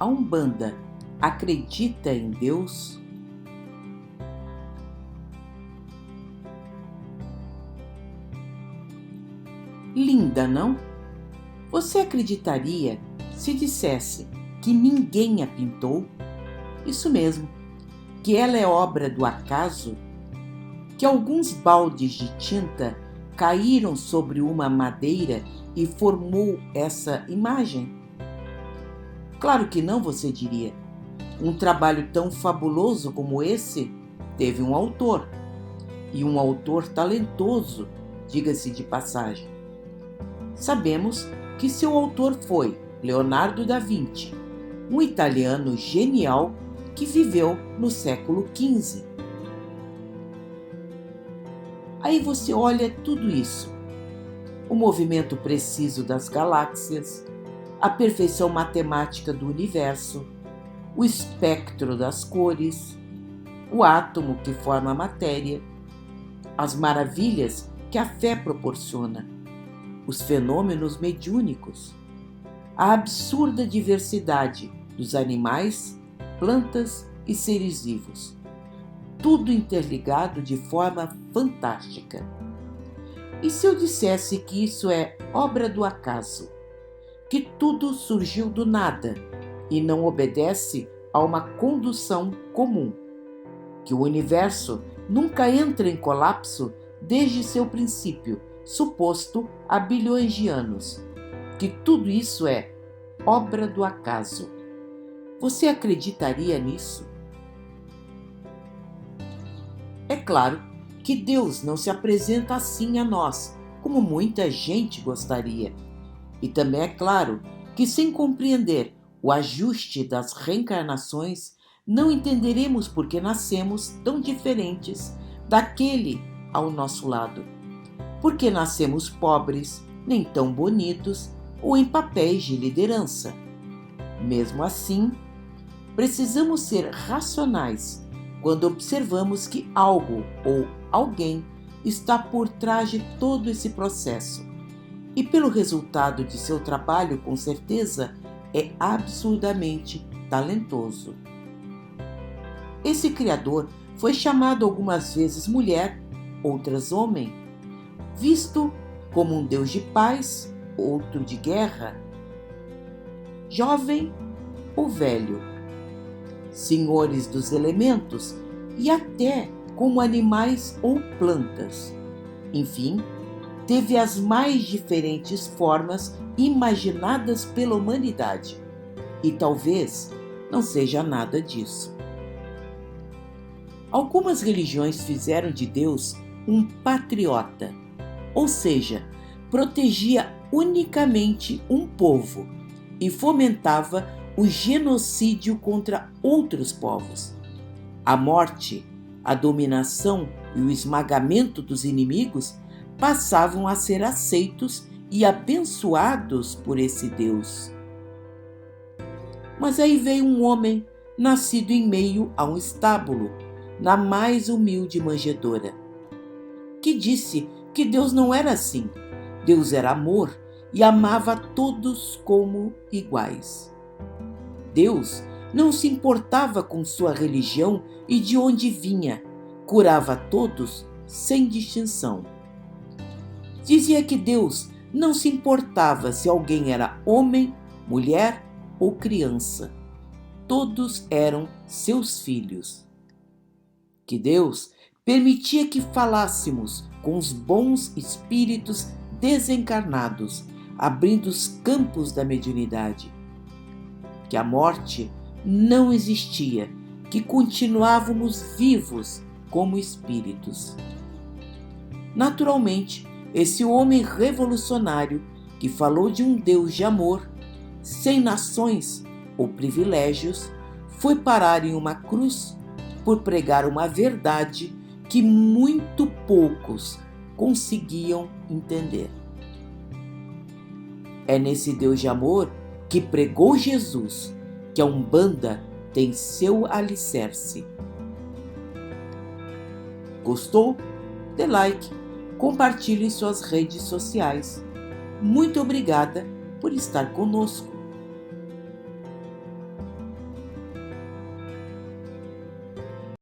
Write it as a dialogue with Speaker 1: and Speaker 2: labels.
Speaker 1: a Umbanda acredita em Deus? Linda, não? Você acreditaria se dissesse que ninguém a pintou? Isso mesmo, que ela é obra do acaso? Que alguns baldes de tinta caíram sobre uma madeira e formou essa imagem? Claro que não, você diria. Um trabalho tão fabuloso como esse teve um autor, e um autor talentoso, diga-se de passagem. Sabemos que seu autor foi Leonardo da Vinci, um italiano genial que viveu no século XV. Aí você olha tudo isso: o movimento preciso das galáxias, a perfeição matemática do universo, o espectro das cores, o átomo que forma a matéria, as maravilhas que a fé proporciona, os fenômenos mediúnicos, a absurda diversidade dos animais, plantas e seres vivos, tudo interligado de forma fantástica. E se eu dissesse que isso é obra do acaso, que tudo surgiu do nada e não obedece a uma condução comum, que o universo nunca entra em colapso desde seu princípio, suposto há bilhões de anos, que tudo isso é obra do acaso? Você acreditaria nisso? É claro que Deus não se apresenta assim a nós, como muita gente gostaria. E também é claro que, sem compreender o ajuste das reencarnações, não entenderemos por que nascemos tão diferentes daquele ao nosso lado. Porque nascemos pobres, nem tão bonitos ou em papéis de liderança. Mesmo assim, precisamos ser racionais quando observamos que algo ou alguém está por trás de todo esse processo. E pelo resultado de seu trabalho, com certeza, é absurdamente talentoso. Esse criador foi chamado algumas vezes mulher, outras homem, visto como um deus de paz, outro de guerra, jovem ou velho, senhores dos elementos e até como animais ou plantas. Enfim, teve as mais diferentes formas imaginadas pela humanidade, e talvez não seja nada disso. Algumas religiões fizeram de Deus um patriota, ou seja, protegia unicamente um povo e fomentava o genocídio contra outros povos. A morte, a dominação e o esmagamento dos inimigos passavam a ser aceitos e abençoados por esse Deus. Mas aí veio um homem, nascido em meio a um estábulo, na mais humilde manjedoura, que disse que Deus não era assim. Deus era amor e amava a todos como iguais. Deus não se importava com sua religião e de onde vinha, curava a todos sem distinção. Dizia que Deus não se importava se alguém era homem, mulher ou criança. Todos eram seus filhos. Que Deus permitia que falássemos com os bons espíritos desencarnados, abrindo os campos da mediunidade. Que a morte não existia, que continuávamos vivos como espíritos. Naturalmente, esse homem revolucionário que falou de um Deus de amor, sem nações ou privilégios, foi parar em uma cruz por pregar uma verdade que muito poucos conseguiam entender. É nesse Deus de amor que pregou Jesus que a Umbanda tem seu alicerce. Gostou? Dê like, compartilhe em suas redes sociais. Muito obrigada por estar conosco.